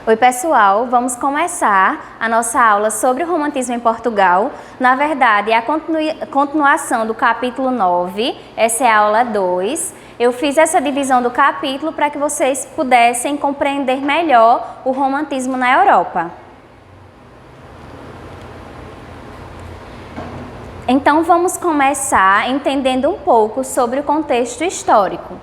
Oi pessoal, vamos começar a nossa aula sobre o romantismo em Portugal. Na verdade, é a continuação do capítulo 9, essa é a aula 2. Eu fiz essa divisão do capítulo para que vocês pudessem compreender melhor o romantismo na Europa. Então vamos começar entendendo um pouco sobre o contexto histórico.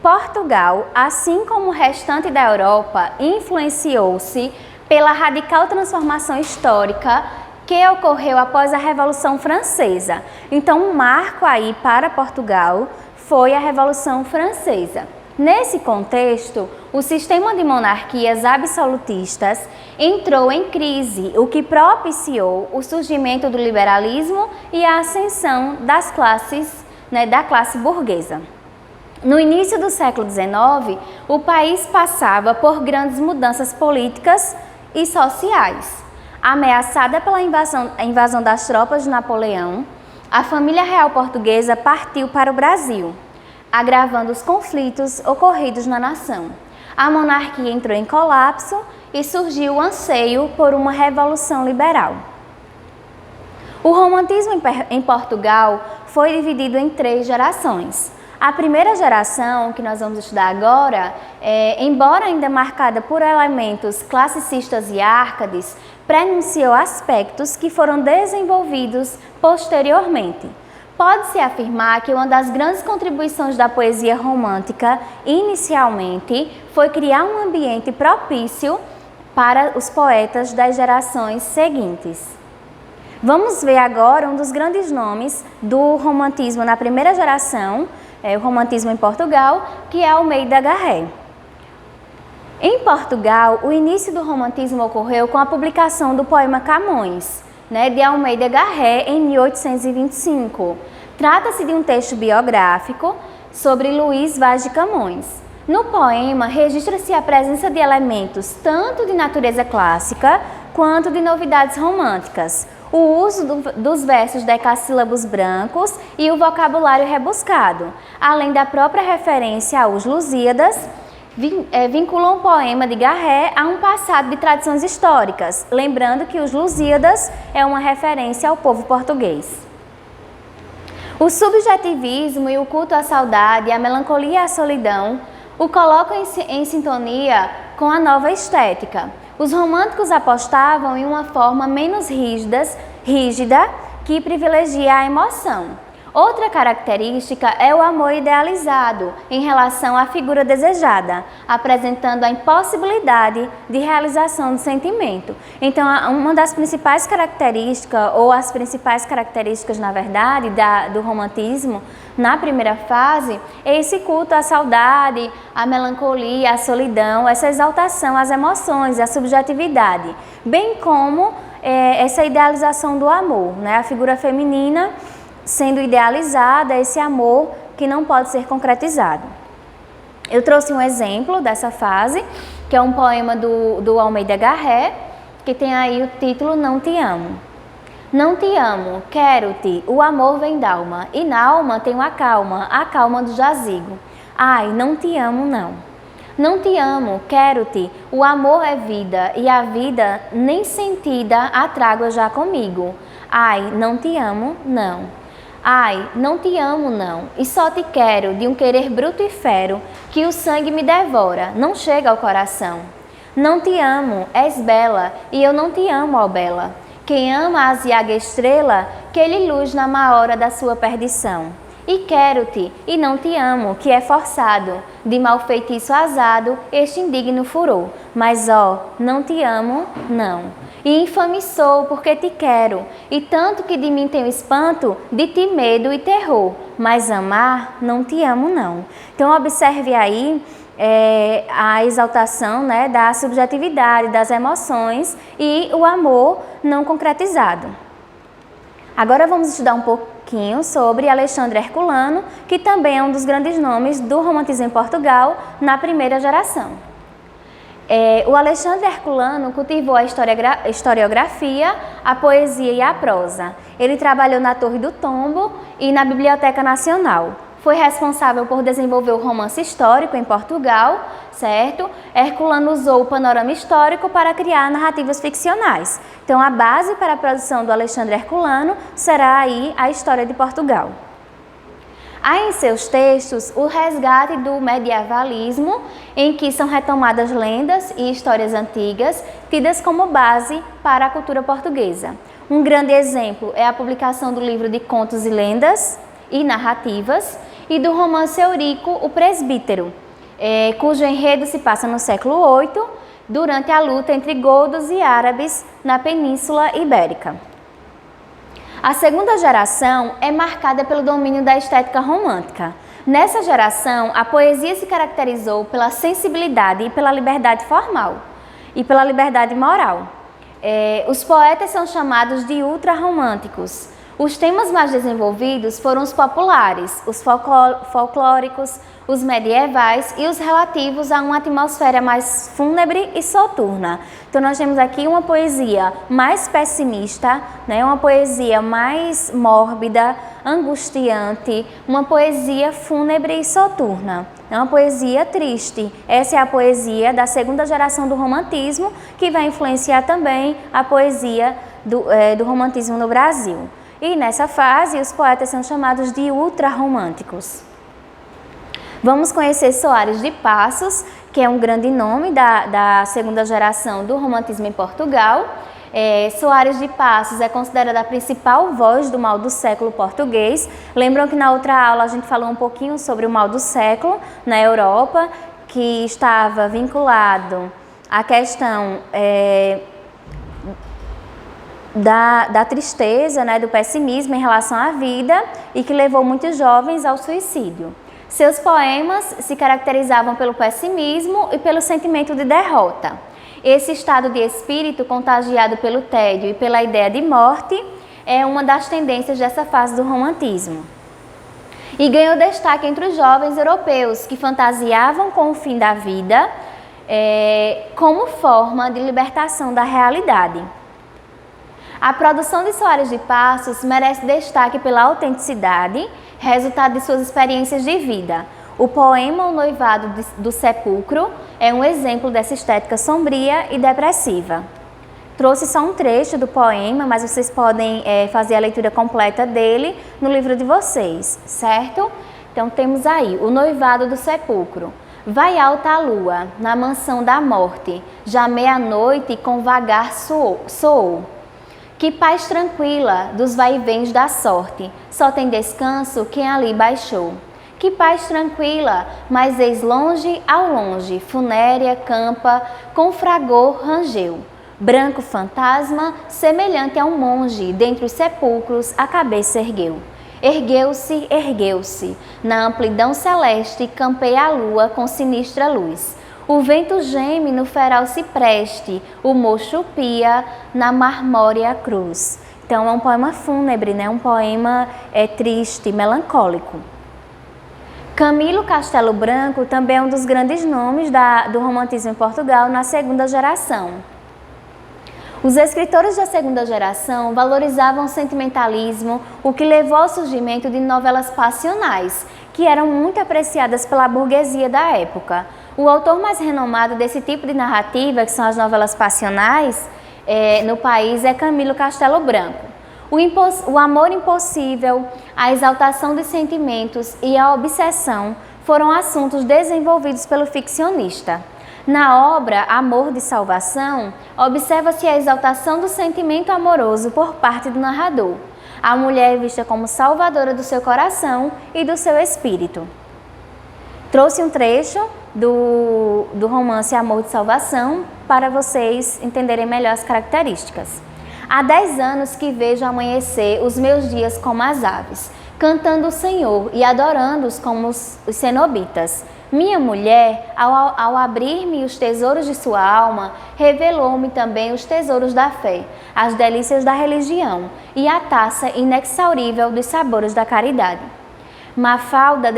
Portugal, assim como o restante da Europa, influenciou-se pela radical transformação histórica que ocorreu após a Revolução Francesa. Então, um marco aí para Portugal foi a Revolução Francesa. Nesse contexto, o sistema de monarquias absolutistas entrou em crise, o que propiciou o surgimento do liberalismo e a ascensão das classes, da classe burguesa. No início do século XIX, o país passava por grandes mudanças políticas e sociais. Ameaçada pela invasão das tropas de Napoleão, a família real portuguesa partiu para o Brasil, agravando os conflitos ocorridos na nação. A monarquia entrou em colapso e surgiu o anseio por uma revolução liberal. O romantismo em Portugal foi dividido em 3 gerações. A primeira geração, que nós vamos estudar agora, embora ainda marcada por elementos classicistas e árcades, prenunciou aspectos que foram desenvolvidos posteriormente. Pode-se afirmar que uma das grandes contribuições da poesia romântica, inicialmente, foi criar um ambiente propício para os poetas das gerações seguintes. Vamos ver agora um dos grandes nomes do romantismo na primeira geração, o romantismo em Portugal, que é Almeida Garré. Em Portugal, o início do romantismo ocorreu com a publicação do poema Camões, de Almeida Garré, em 1825. Trata-se de um texto biográfico sobre Luís Vaz de Camões. No poema, registra-se a presença de elementos tanto de natureza clássica quanto de novidades românticas, o uso dos versos decassílabos brancos e o vocabulário rebuscado, além da própria referência aos Lusíadas, vinculam o poema de Garré a um passado de tradições históricas, lembrando que os Lusíadas é uma referência ao povo português. O subjetivismo e o culto à saudade, a melancolia e a solidão o colocam em sintonia com a nova estética. Os românticos apostavam em uma forma menos rígida que privilegia a emoção. Outra característica é o amor idealizado em relação à figura desejada, apresentando a impossibilidade de realização do sentimento. Então, uma das principais características, ou as principais características, na verdade, do romantismo, na primeira fase, é esse culto à saudade, à melancolia, à solidão, essa exaltação às emoções, à subjetividade, bem como essa idealização do amor, a figura feminina sendo idealizada, esse amor que não pode ser concretizado. Eu trouxe um exemplo dessa fase, que é um poema do Almeida Garré, que tem aí o título Não Te Amo. Não te amo, quero-te, o amor vem d'alma, e na alma tenho a calma do jazigo. Ai, não te amo não. Não te amo, quero-te, o amor é vida, e a vida nem sentida a trago já comigo. Ai, não te amo não. Ai, não te amo não, e só te quero de um querer bruto e fero, que o sangue me devora, não chega ao coração. Não te amo, és bela, e eu não te amo, ó bela. Quem ama a aziaga estrela, que ele luz na má hora da sua perdição. E quero-te, e não te amo, que é forçado, de mal feitiço azado, este indigno furor. Mas, ó, não te amo, não. E infame sou, porque te quero, e tanto que de mim tenho espanto, de ti medo e terror, mas amar, não te amo não. Então observe aí a exaltação da subjetividade, das emoções e o amor não concretizado. Agora vamos estudar um pouquinho sobre Alexandre Herculano, que também é um dos grandes nomes do romantismo em Portugal na primeira geração. O Alexandre Herculano cultivou a historiografia, a poesia e a prosa. Ele trabalhou na Torre do Tombo e na Biblioteca Nacional. foi responsável por desenvolver o romance histórico em Portugal, certo? Herculano usou o panorama histórico para criar narrativas ficcionais. Então, a base para a produção do Alexandre Herculano será aí a história de Portugal. Há em seus textos o resgate do medievalismo, em que são retomadas lendas e histórias antigas, tidas como base para a cultura portuguesa. Um grande exemplo é a publicação do livro de contos e lendas e narrativas e do romance Eurico, o Presbítero, cujo enredo se passa no século VIII, durante a luta entre godos e árabes na Península Ibérica. A segunda geração é marcada pelo domínio da estética romântica. Nessa geração, a poesia se caracterizou pela sensibilidade e pela liberdade formal e pela liberdade moral. Os poetas são chamados de ultrarromânticos. Os temas mais desenvolvidos foram os populares, os folclóricos, os medievais e os relativos a uma atmosfera mais fúnebre e soturna. Então nós temos aqui uma poesia mais pessimista, né? Uma poesia mais mórbida, angustiante, uma poesia fúnebre e soturna. É uma poesia triste. Essa é a poesia da segunda geração do romantismo, que vai influenciar também a poesia do romantismo no Brasil. E nessa fase, os poetas são chamados de ultrarromânticos. Vamos conhecer Soares de Passos, que é um grande nome da segunda geração do romantismo em Portugal. Soares de Passos é considerada a principal voz do mal do século português. Lembram que na outra aula a gente falou um pouquinho sobre o mal do século na Europa, que estava vinculado à questão da tristeza, né, do pessimismo em relação à vida e que levou muitos jovens ao suicídio. Seus poemas se caracterizavam pelo pessimismo e pelo sentimento de derrota. Esse estado de espírito contagiado pelo tédio e pela ideia de morte é uma das tendências dessa fase do romantismo. E ganhou destaque entre os jovens europeus que fantasiavam com o fim da vida como forma de libertação da realidade. A produção de Soares de Passos merece destaque pela autenticidade, resultado de suas experiências de vida. O poema O Noivado do Sepulcro é um exemplo dessa estética sombria e depressiva. Trouxe só um trecho do poema, mas vocês podem fazer a leitura completa dele no livro de vocês, certo? Então temos aí O Noivado do Sepulcro. Vai alta a lua, na mansão da morte, já meia-noite com vagar soou. Que paz tranquila dos vai-e-vens da sorte, só tem descanso quem ali baixou. Que paz tranquila, mas eis longe ao longe, funérea campa, com fragor rangeu. Branco fantasma, semelhante a um monge, dentre os sepulcros a cabeça ergueu. Ergueu-se, ergueu-se, na amplidão celeste campeia a lua com sinistra luz. O vento geme no feral cipreste, o mocho pia na marmórea cruz. Então é um poema fúnebre, né? Um poema triste, melancólico. Camilo Castelo Branco também é um dos grandes nomes do romantismo em Portugal na segunda geração. Os escritores da segunda geração valorizavam o sentimentalismo, o que levou ao surgimento de novelas passionais, que eram muito apreciadas pela burguesia da época. O autor mais renomado desse tipo de narrativa, que são as novelas passionais, no país é Camilo Castelo Branco. O amor impossível, a exaltação dos sentimentos e a obsessão foram assuntos desenvolvidos pelo ficcionista. Na obra Amor de Salvação, observa-se a exaltação do sentimento amoroso por parte do narrador. A mulher é vista como salvadora do seu coração e do seu espírito. Trouxe um trecho do romance Amor de Salvação para vocês entenderem melhor as características. Há 10 anos que vejo amanhecer os meus dias como as aves, cantando o Senhor e adorando-os como os cenobitas. Minha mulher, ao abrir-me os tesouros de sua alma, revelou-me também os tesouros da fé, as delícias da religião e a taça inexaurível dos sabores da caridade. Mafalda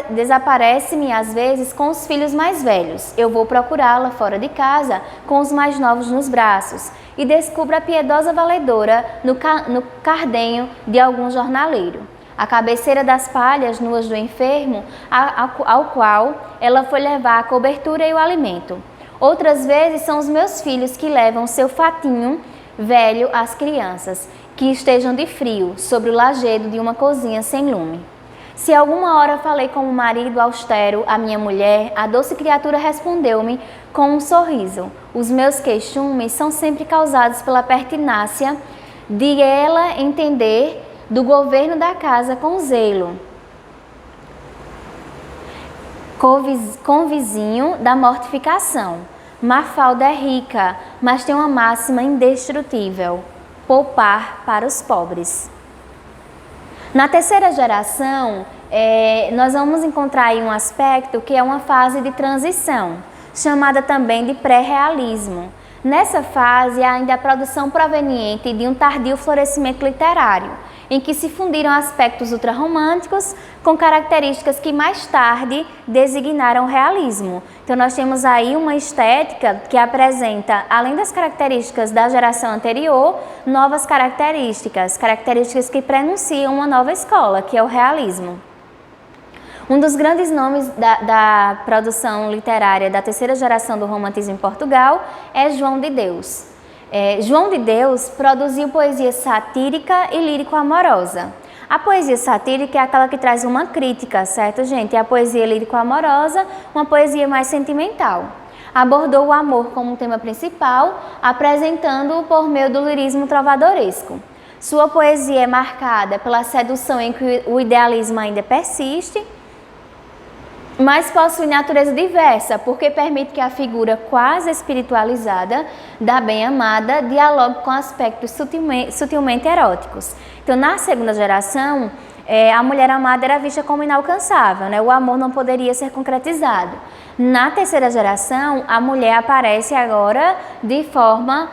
desaparece-me às vezes com os filhos mais velhos. Eu vou procurá-la fora de casa com os mais novos nos braços e descubro a piedosa valedora no cardenho de algum jornaleiro. a cabeceira das palhas nuas do enfermo, ao qual ela foi levar a cobertura e o alimento. Outras vezes são os meus filhos que levam seu fatinho velho às crianças, que estejam de frio, sobre o lajedo de uma cozinha sem lume. Se alguma hora falei como marido austero à minha mulher, a doce criatura respondeu-me com um sorriso. Os meus queixumes são sempre causados pela pertinácia de ela entender do governo da casa com zelo, convizinho da mortificação. Mafalda é rica, mas tem uma máxima indestrutível: poupar para os pobres. Na terceira geração, nós vamos encontrar aí um aspecto que é uma fase de transição, chamada também de pré-realismo. Nessa fase, há ainda a produção proveniente de um tardio florescimento literário, em que se fundiram aspectos ultrarromânticos com características que mais tarde designaram o realismo. Então nós temos aí uma estética que apresenta, além das características da geração anterior, novas características que prenunciam uma nova escola, que é o realismo. Um dos grandes nomes da produção literária da terceira geração do romantismo em Portugal é João de Deus. João de Deus produziu poesia satírica e lírico-amorosa. A poesia satírica é aquela que traz uma crítica, certo, gente? E a poesia lírico-amorosa, uma poesia mais sentimental. Abordou o amor como tema principal, apresentando-o por meio do lirismo trovadoresco. Sua poesia é marcada pela sedução em que o idealismo ainda persiste, mas possui natureza diversa, porque permite que a figura quase espiritualizada da bem-amada dialogue com aspectos sutilmente eróticos. Então, na segunda geração, a mulher amada era vista como inalcançável, né? O amor não poderia ser concretizado. Na terceira geração, a mulher aparece agora de forma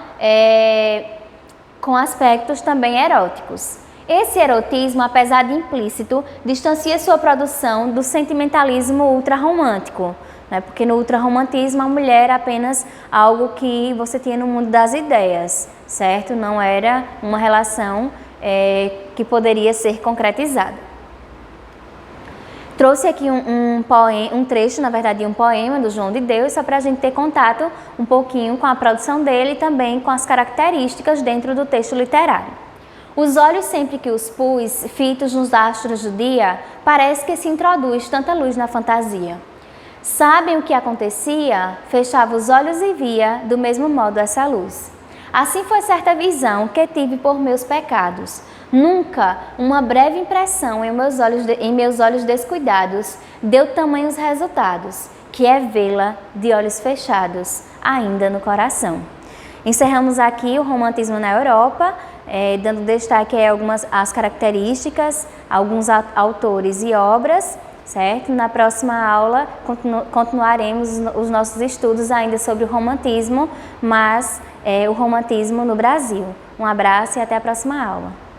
com aspectos também eróticos. Esse erotismo, apesar de implícito, distancia sua produção do sentimentalismo ultrarromântico, né? Porque no ultrarromantismo a mulher era apenas algo que você tinha no mundo das ideias, certo? Não era uma relação que poderia ser concretizada. Trouxe aqui um trecho, na verdade, um poema do João de Deus, só para a gente ter contato um pouquinho com a produção dele e também com as características dentro do texto literário. Os olhos sempre que os pus, fitos nos astros do dia, parece que se introduz tanta luz na fantasia. Sabem o que acontecia? Fechava os olhos e via, do mesmo modo, essa luz. Assim foi certa visão que tive por meus pecados. Nunca uma breve impressão em meus olhos descuidados deu tamanhos resultados, que é vê-la de olhos fechados, ainda no coração. Encerramos aqui o romantismo na Europa, dando destaque a algumas as características, alguns autores e obras, certo? Na próxima aula continuaremos os nossos estudos ainda sobre o romantismo, mas o romantismo no Brasil. Um abraço e até a próxima aula.